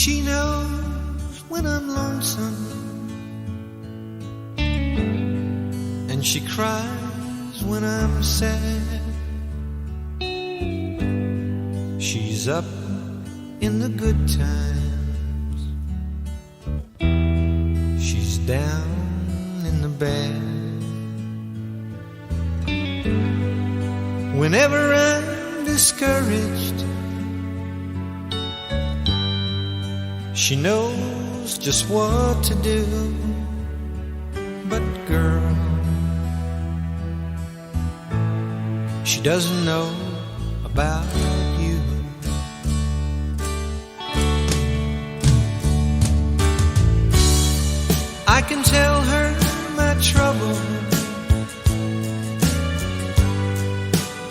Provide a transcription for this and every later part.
She knows when I'm lonesome, and she cries when I'm sad. She's up in the good times, she's down in the bad. Whenever I'm discouraged, she knows just what to do. But girl, she doesn't know about you. I can tell her my trouble,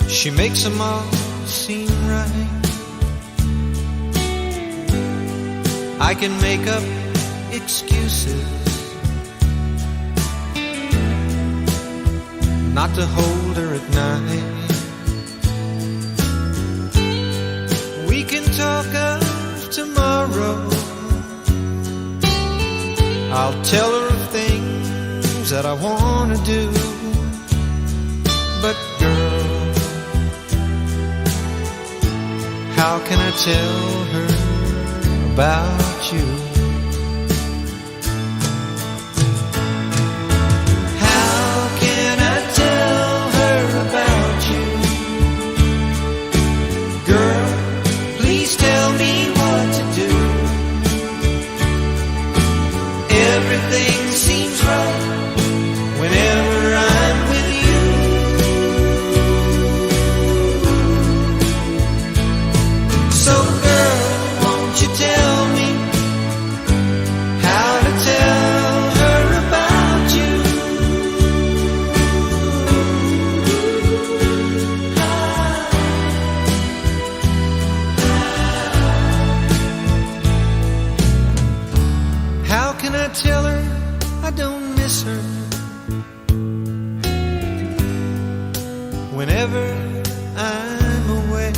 she makes them all seem right. I can make up excuses not to hold her at night. We can talk of tomorrow, I'll tell her of things that I want to do. But girl, how can I tell her about you? How can I tell her about you? Girl, please tell me what to do. Everything seems right whenever I'm with you. So girl, won't you tell me how to tell her about you? How can I tell her I don't miss her whenever I'm away?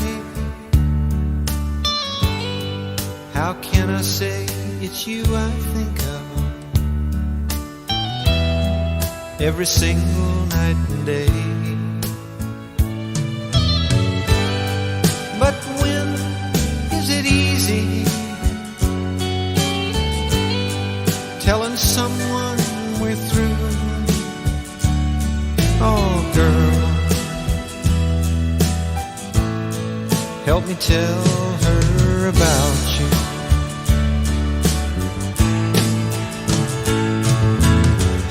How can I say it's you I think of every single night and day? But when is it easy telling someone we're through? Oh girl, help me tell her about you.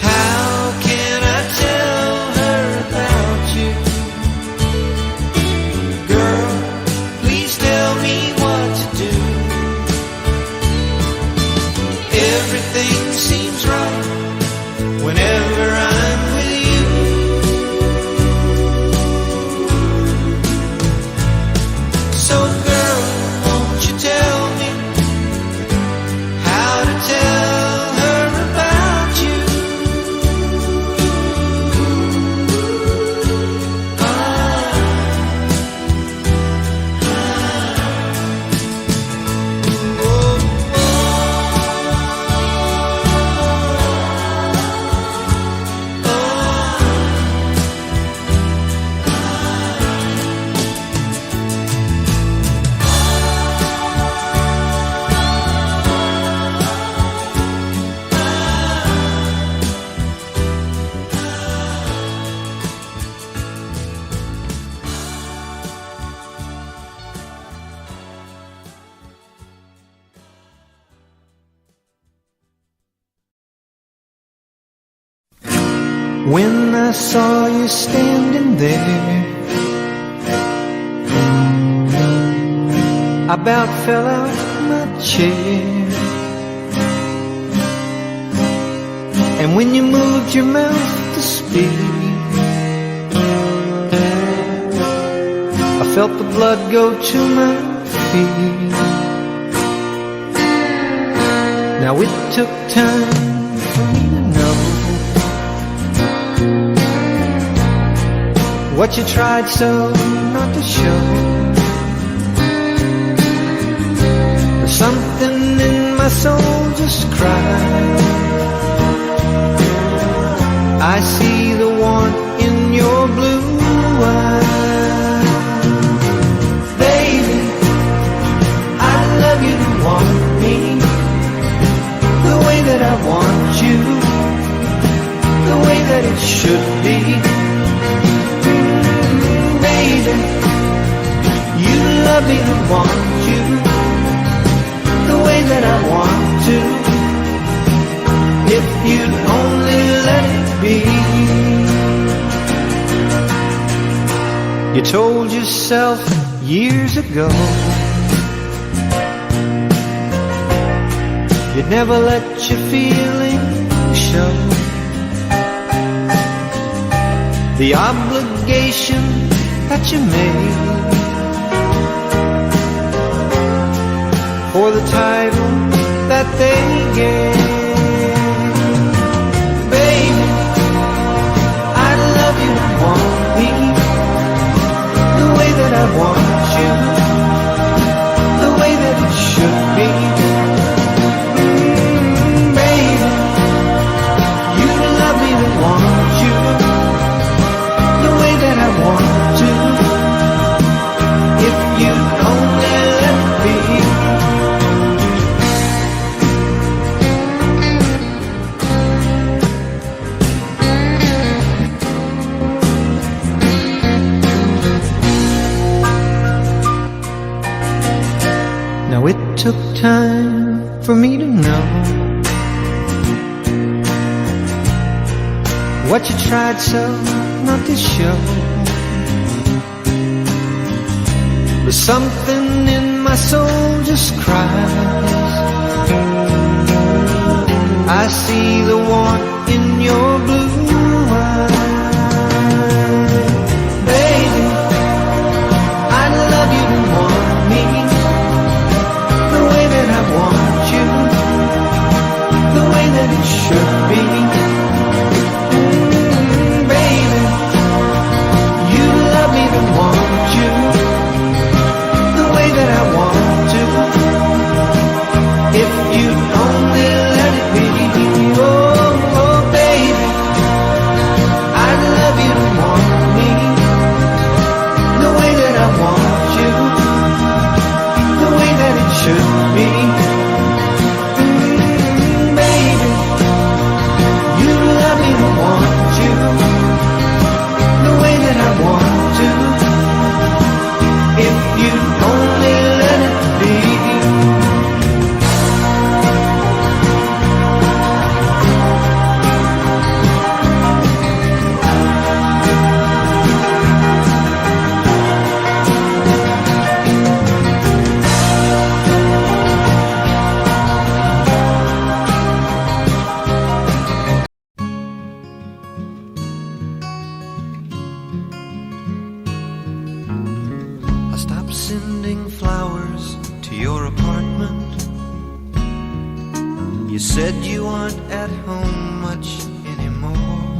How can I tell her about you? Girl, please tell me what to do. Everything seems right whenever I'm with you. So girl, won't you tell me how to tell her about you? When I saw you standing there, I about fell out my chair. And when you moved your mouth to speak, I felt the blood go to my feet. Now it took time for me to know what you tried so not to show. There's something in soul just cries. I see the warmth in your blue eyes. Baby, I love you to want me the way that I want you, the way that it should be. Baby, you love me to want you the way that I want to, if you'd only let it be. You told yourself years ago you'd never let your feelings show. The obligation that you made for the title that they gave. Baby, I love you and want me the way that I want you, the way that it should be. Baby, you love me and want you the way that I want to, if you only let it be. Now it took time for me to know what you tried so not to show. But something in my soul just cries. I see the warmth in your blue eyes. Baby, I love you and want me the way that I want you, the way that it should be. Baby, you love me and want you the way that I want to, if you only let it be. Oh, oh baby, I love you and want me the way that I want you, the way that it should be. Baby, you love me and want you the way that I want to, if you only let it be. I stopped sending flowers to your apartment. You said you aren't at home much anymore.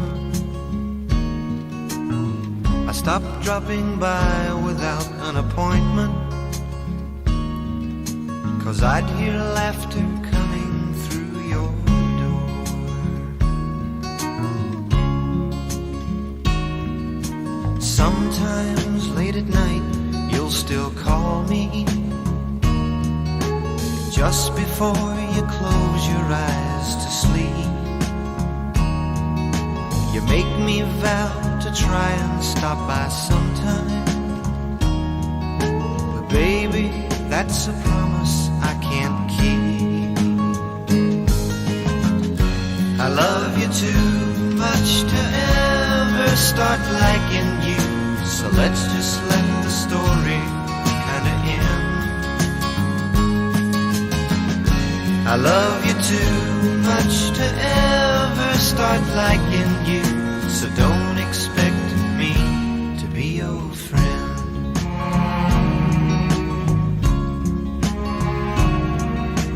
I stopped dropping by without an appointment, 'cause I'd hear laughter coming through your door. Sometimes late at night you'll still call me, just before you close your eyes to sleep. You make me vow to try and stop by sometime, but baby, that's a promise I can't keep. I love you too much to ever start liking you, so let's just let the story kinda end. I love you too much to ever start liking you, so don't expect me to be your friend.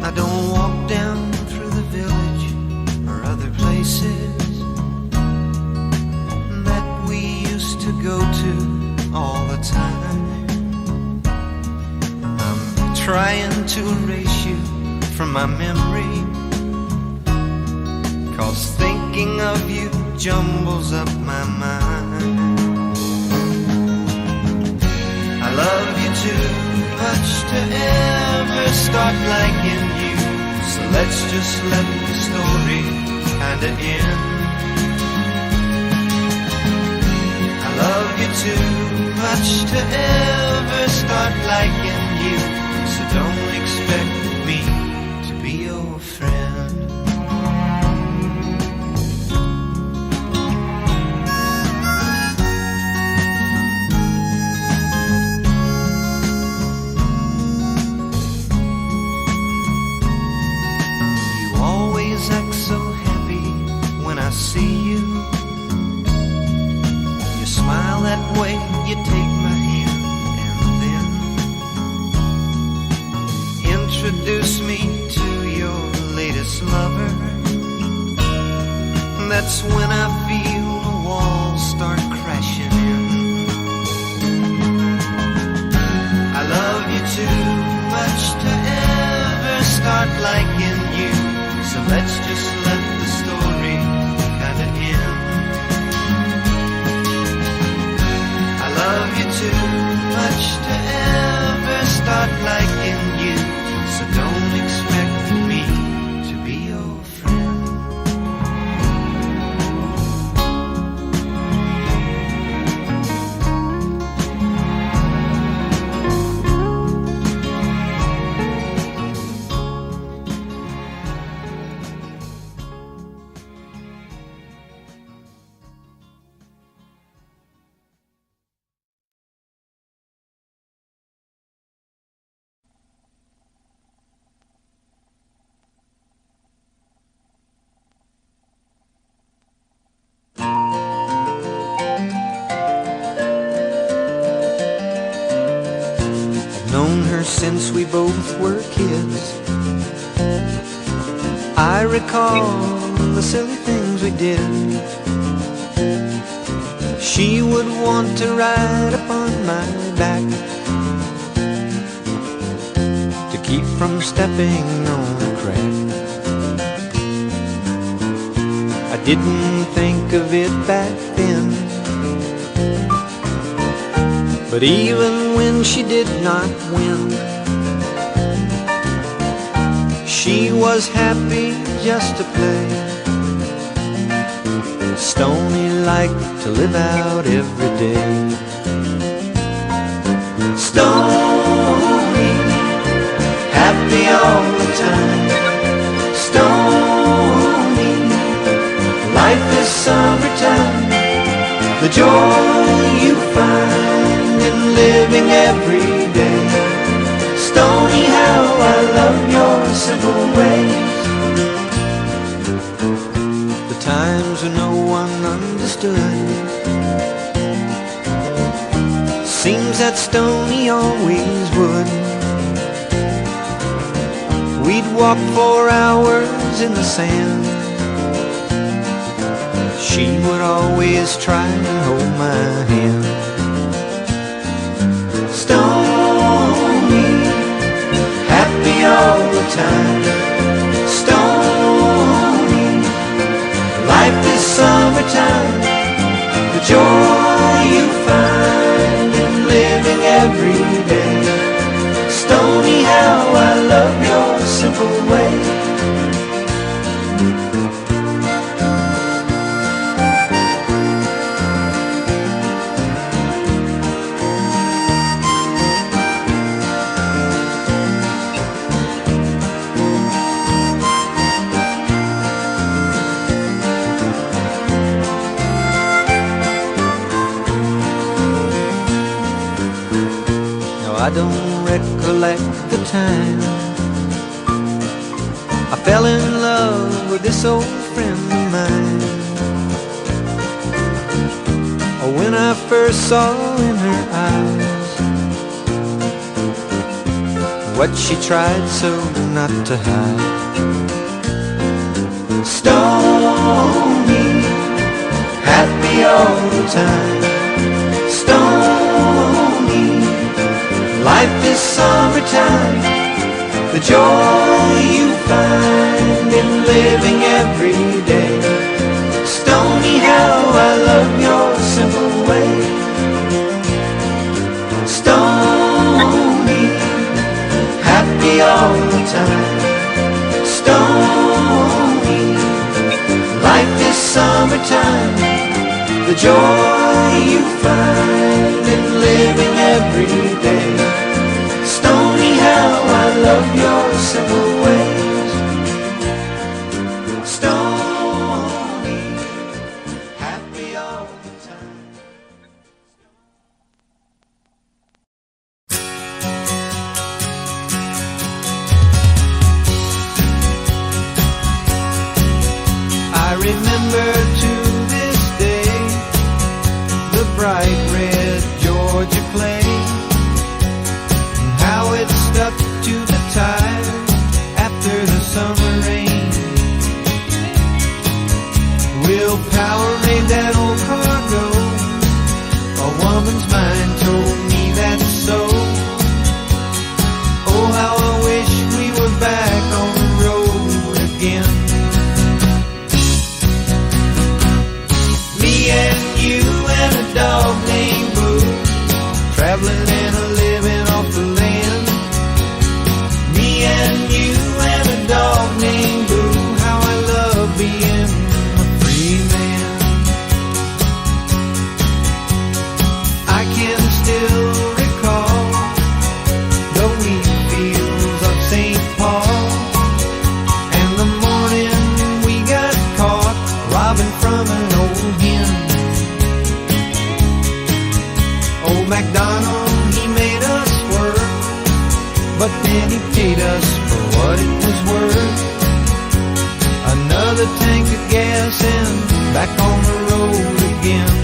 I don't walk down through the village or other places that we used to go to all the time. I'm trying to erase you from my memory, 'cause thinking of you jumbles up my mind. I love you too much to ever start liking you, so let's just let the story kinda end. I love you too much to ever start liking you, so don't expect me to be your friend. You always act so happy when I see you. You smile that way, you take my hand, and then introduce me to your latest lover. That's when I feel the walls start crashing in. I love you too much to ever start liking you, so let's just let the story kinda end. I love you too much to ever start liking you, so don't expect me to be your friend. Known her since we both were kids. I recall the silly things we did. She would want to ride upon my back to keep from stepping on a crack. I didn't think of it back then, but even when she did not win, she was happy just to play. Stoney liked to live out every day. Stoney, happy all the time. Stoney, life is summertime. The joy you find in living every day. Stoney, how I love your simple ways. The times when no one understood, seems that Stoney always would. We'd walk for hours in the sand. She would always try and hold my hand. Stoney, happy all the time. Stoney, life is summertime. The joy you find in living every day. Stoney, how I love your simple way. I don't recollect the time I fell in love with this old friend of mine, or when I first saw in her eyes what she tried so not to hide. Stoney, happy all the time. Stoney, life is summertime. The joy you find in living every day. Stony, how I love your simple way. Stony, happy all the time. Stony, like this summertime, the joy you find in living every day. Stony, how I love your simple ways. Stony, happy all the time. I remember to this day the bright red Georgia clay, and how it stuck to the tire after the summer rain. Willpower made that old car go. A woman's mind told me that's so. Oh, how I wish we were back on the road again. Me and you and a dog named Boo, traveling and a living off the land. Me and you and a dog named Boo, how I love being a free man. I can still recall the wheat fields of St. Paul, and the morning we got caught robbing from an old hen. Old MacDonald, he made us work, but then he paid us for what it was worth. Another tank of gas and back on the road again.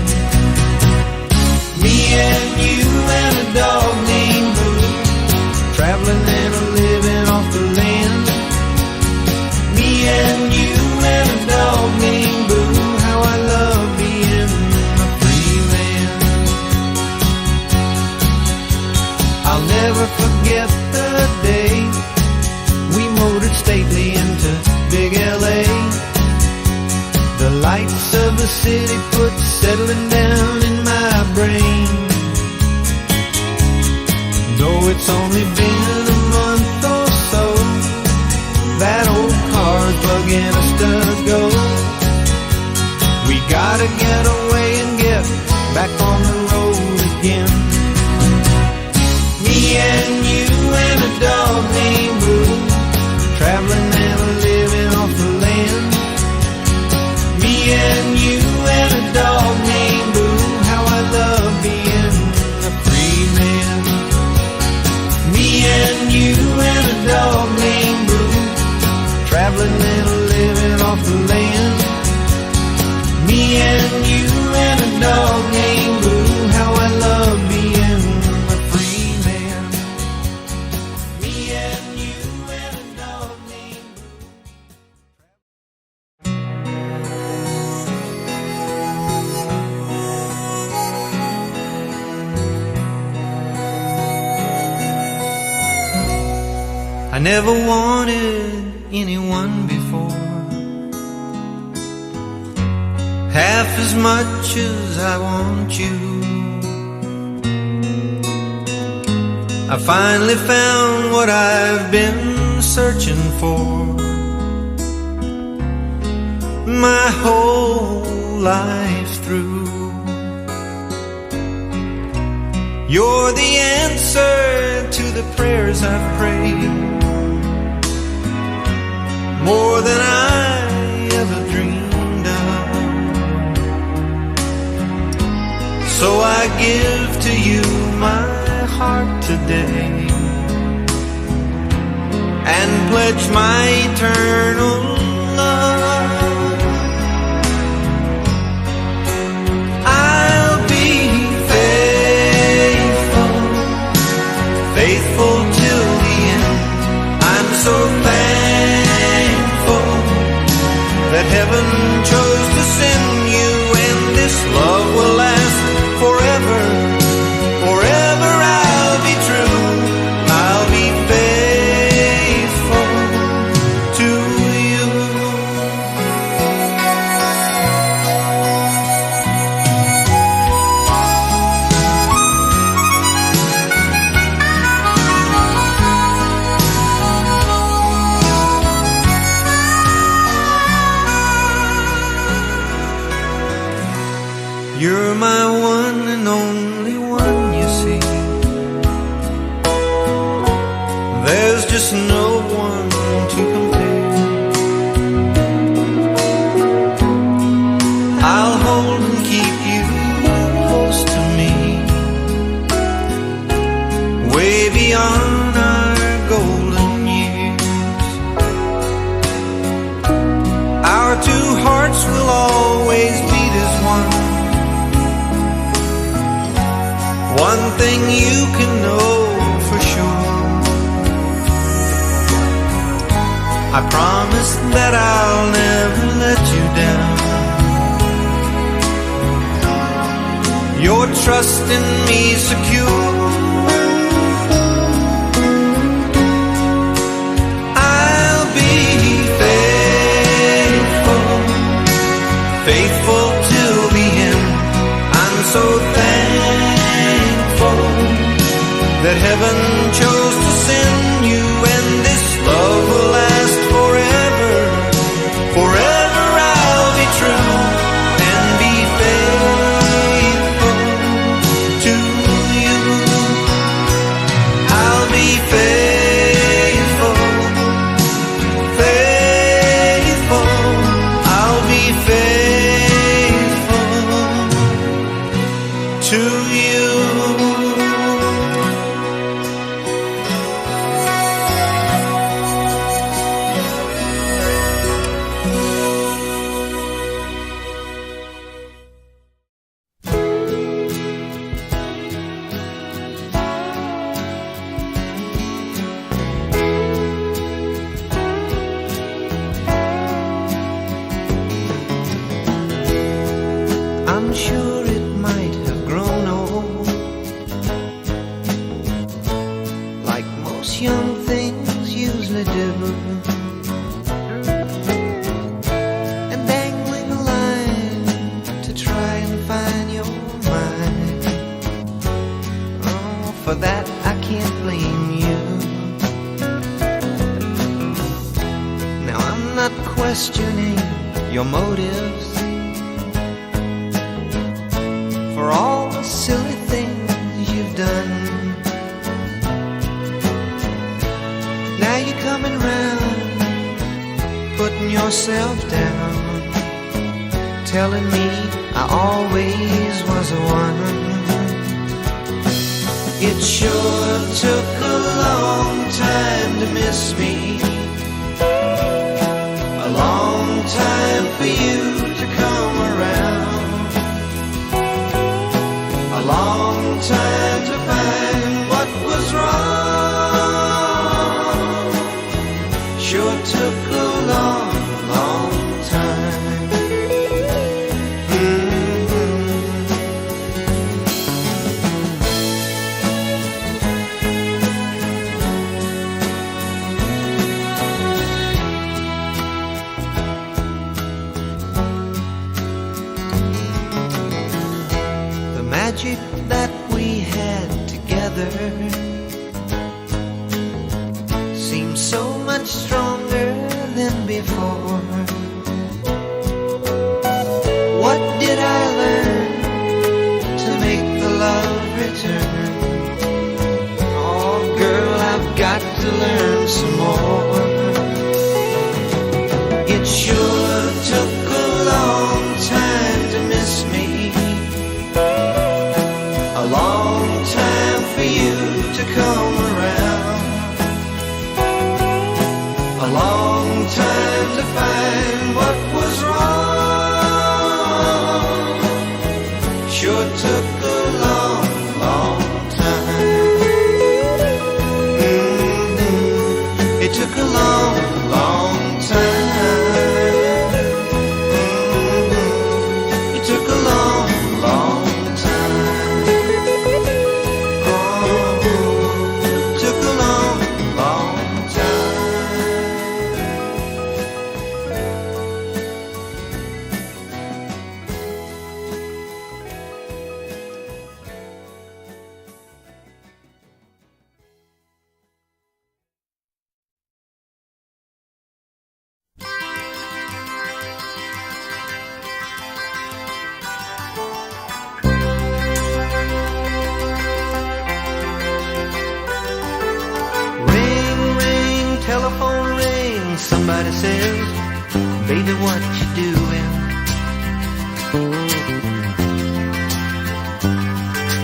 Me and you and a dog named Boo, traveling and a living off the land. Me and you and a dog named Boo, how I love being a free man. I'll never forget the day we motored stately into big LA. The lights of the city put settling down in my brain. Though it's only been a month or so, that old car's bugging us to go. We gotta get away and get back on the road again. Me and you and a dog named Boo, traveling and a living off the land. Me and you and a dog named Boo, how I love being a free man. Me and you and a dog named Boo, traveling and a living off the land. Me and you and a dog named Boo, how I love being a free man. Me and you and a dog named Boo. I never wanted anyone before half as much as I want you. I finally found what I've been searching for my whole life through. You're the answer to the prayers I've prayed, more than I ever dreamed of. So I give to you my heart today and pledge my eternal love. I'll be faithful, faithful till the end. I'm so thankful that heaven chose to send you, and this love will last forever. Forever I'll be true, I'll be faithful to You're my one and only one, you see. There's just no one to compare. I'll hold and keep you close to me, way beyond our golden years. Our two hearts will always beat as one. One thing you can know for sure, I promise that I'll never let you down. Your trust in me secure, I'll be faithful, faithful till the end. I'm so thankful that heaven chose to send you, and this love will last forever. Forever I'll be true and be faithful to you. I'll be faithful, faithful. I'll be faithful to you. I'm sure it might have grown old, like most young things usually do, and dangling a line to try and find your mind. Oh, for that I can't blame you. Now I'm not questioning your motives for all the silly things you've done. Now you're coming round, putting yourself down, telling me I always was the one. It sure took a long time to miss me, a long time for you to come around, a long time to find what was wrong. Sure took a long, long time. The magic that we had together seems so much stronger than before. What did I learn to make the love return? Oh girl, I've got to learn some more. It sure took a long time to miss me, a long time for you to come around, a long time to find what was wrong. Sure took a long, long time. It took a somebody says, baby, what you doing?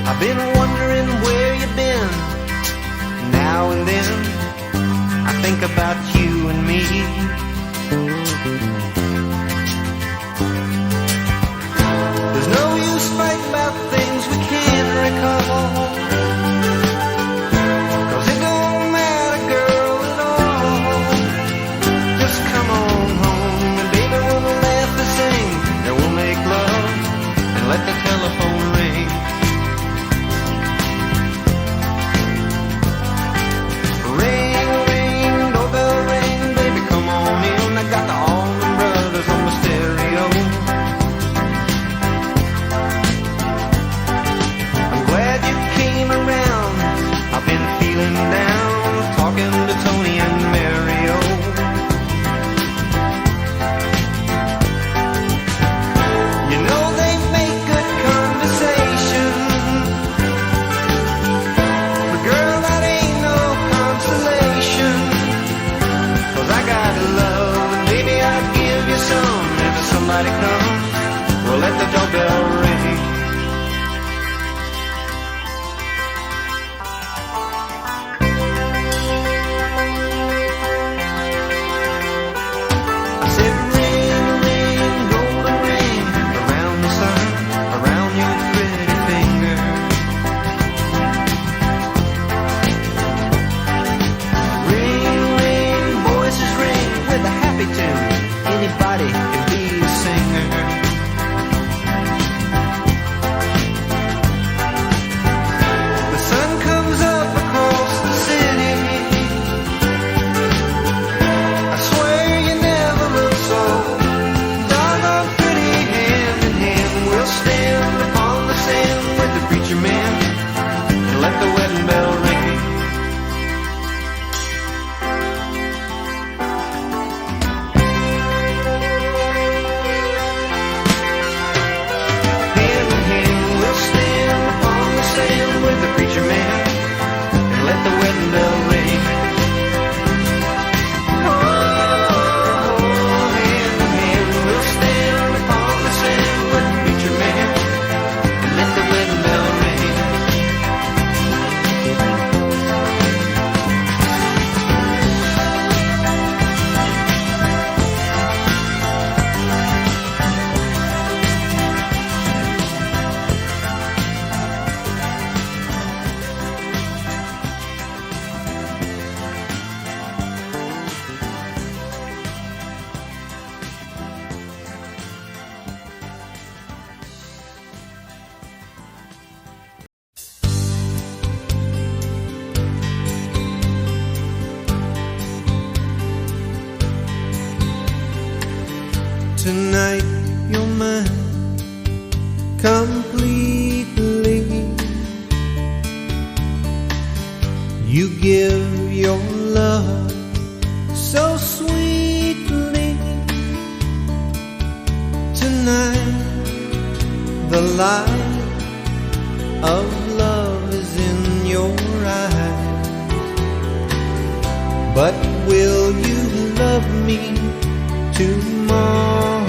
I've been wondering where you've been. Now and then I think about you and me. There's no use fighting about things we can't recall, 'cause it don't matter, girl, at all. Just come on home and baby, we'll laugh and sing, and we'll make love and let the telephone ring. Ring, ring, doorbell ring, baby, come on in. I got the Allman Brothers on the stereo. I'm glad you came around. I've been feeling down, talking to Tony and Mario. You know they make good conversation, but girl, that ain't no consolation. 'Cause I got love, and baby, I'd give you some. If somebody comes, we'll let the doorbell ring. I said ring, ring, golden ring, around the sun, around your pretty finger. Ring, ring, voices ring with a happy tune. Anybody can be a singer. The sun comes up across the city. I swear you never look so doggone pretty. Hand in hand we'll stand upon the sand with the preacher man and let the wedding bell ring. Hand in hand we'll stand upon the sand with the preacher man and let the wedding bell ring. Oh, hand in hand we'll stand upon the sand with the preacher man and let the wedding bell ring. Tonight you're mine completely. You give your love so sweetly. Tonight the light of love is in your eyes. But will you love me tomorrow?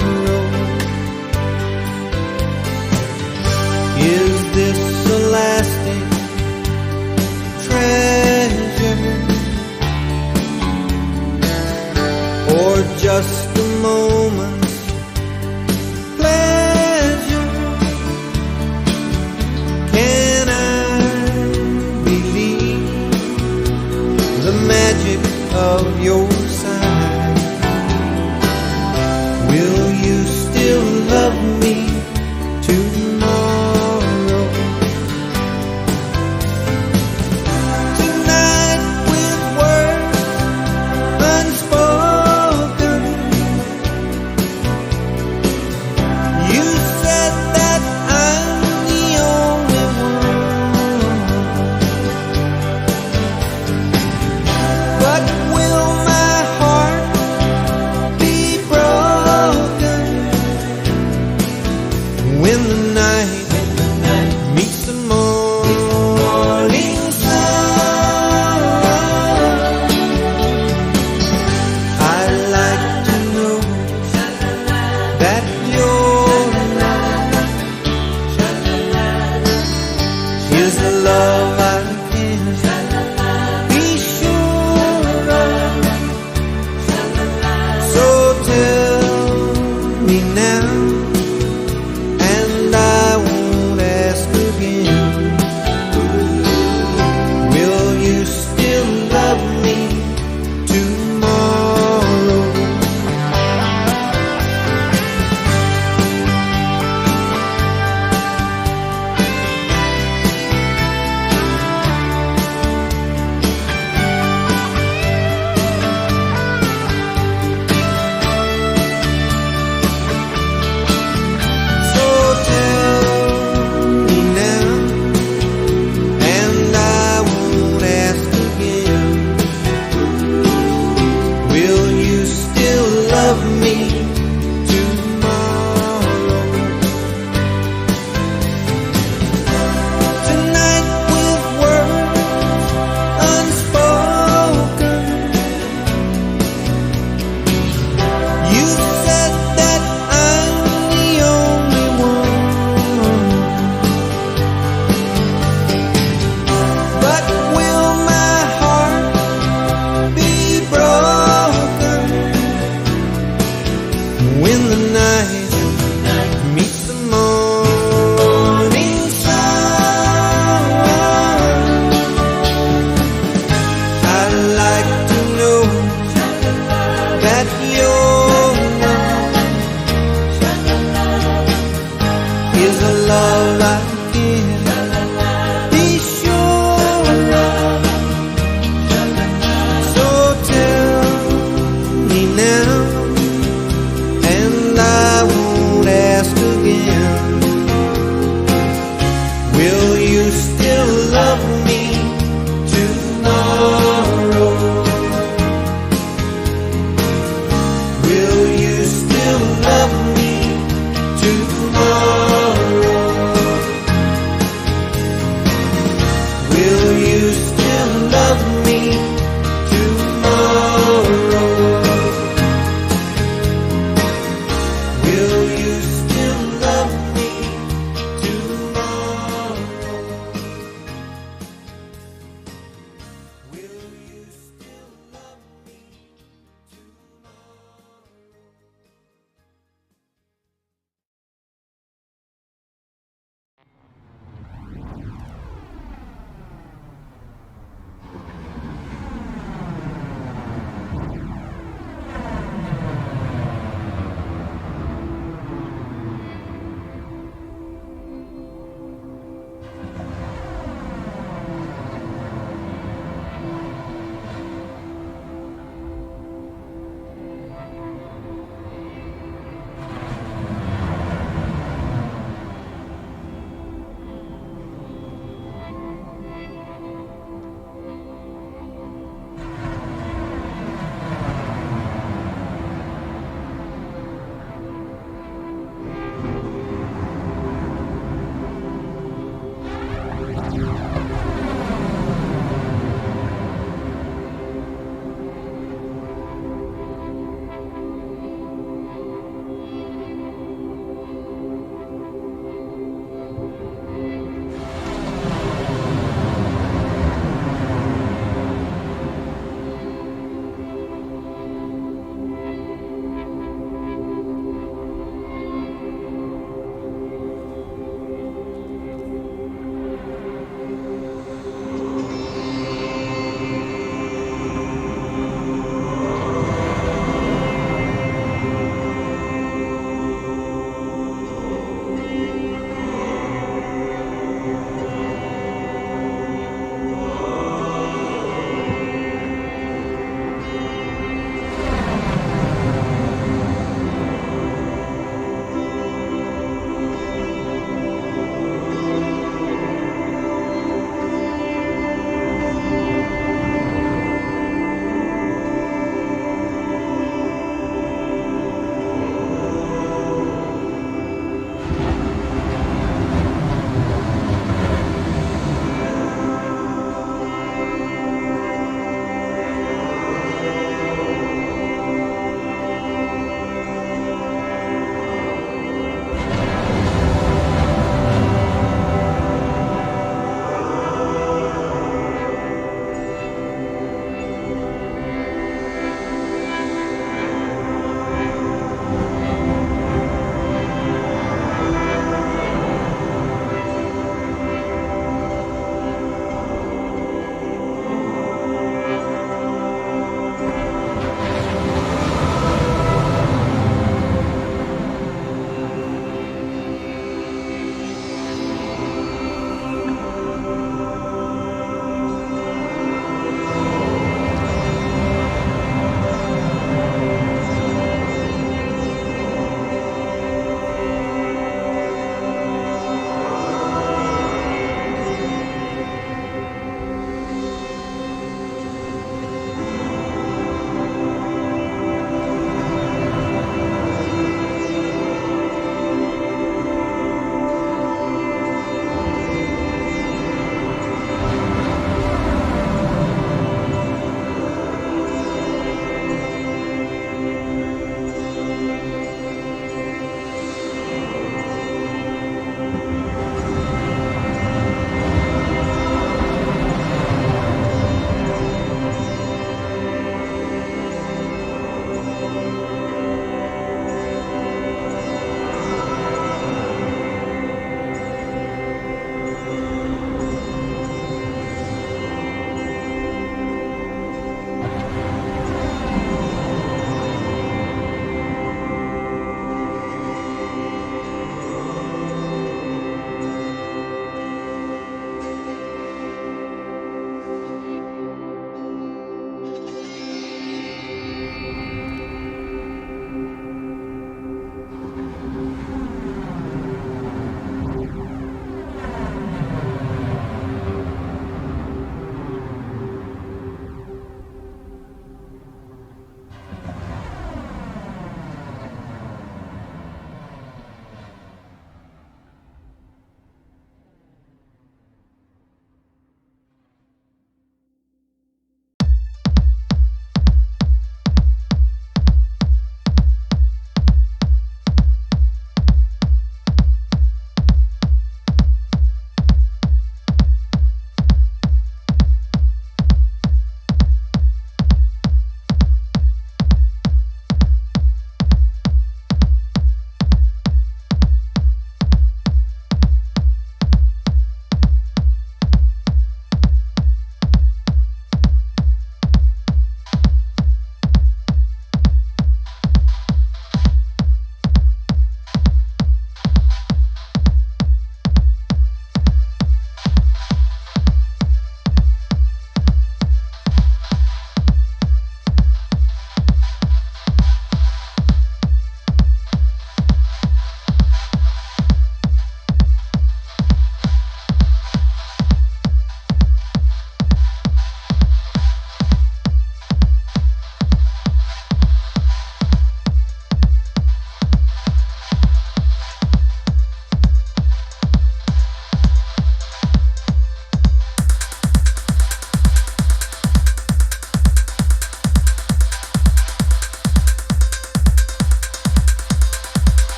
Is this a lasting treasure, or just a moment's pleasure? Can I believe the magic of your side? that your love is the love I can be sure of. So tell me now, and I won't ask again. Will you still love me tomorrow? So tell me now, and I won't ask again. Will you still love me tomorrow? Tonight with words unspoken, you said that I'm the only one. But will my heart be broken when the night meets the morning sun? I'd like to know that your love is a love I can be sure of. So tell me now, and I won't ask again. Will you still love me tomorrow? Will you still love me tomorrow? Will you still love me tomorrow? Will you still love me tomorrow? Will you still love me tomorrow?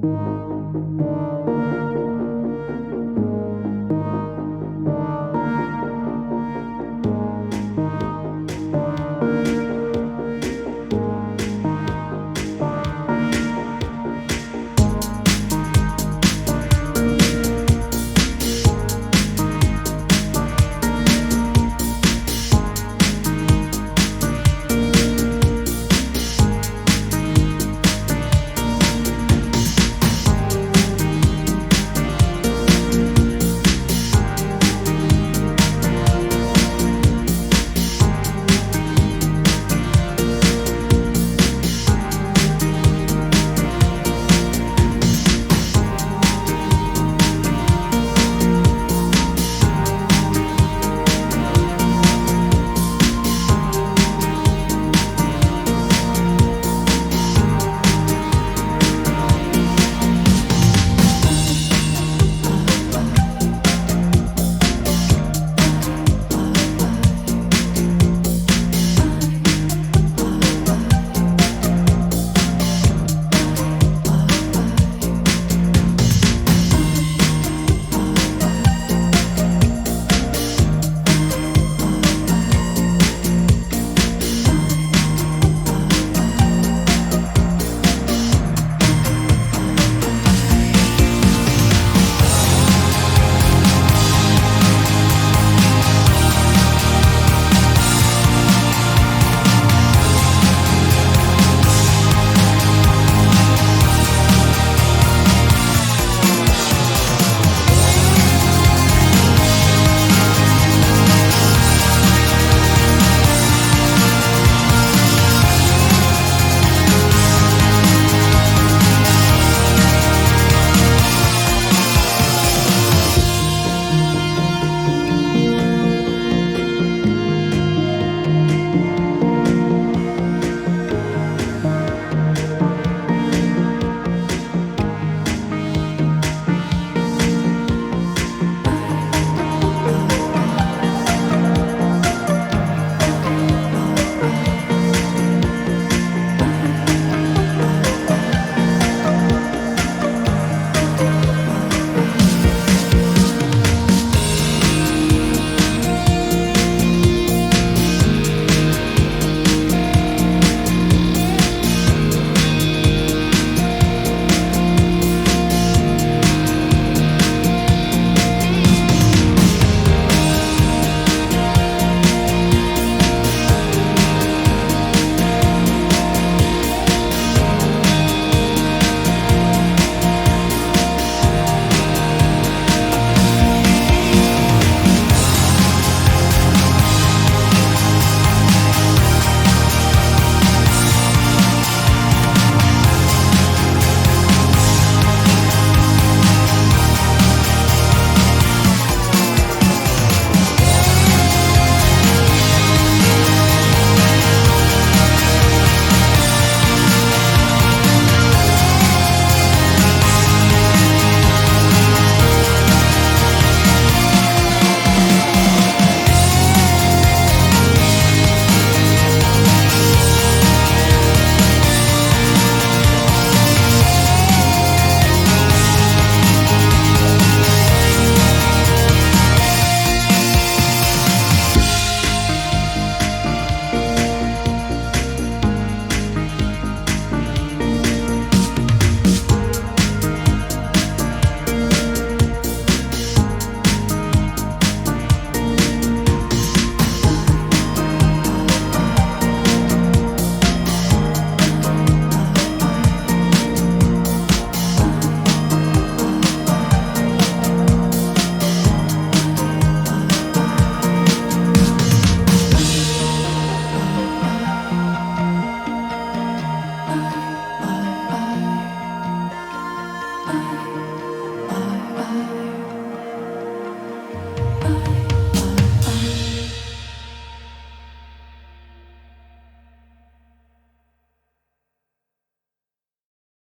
you.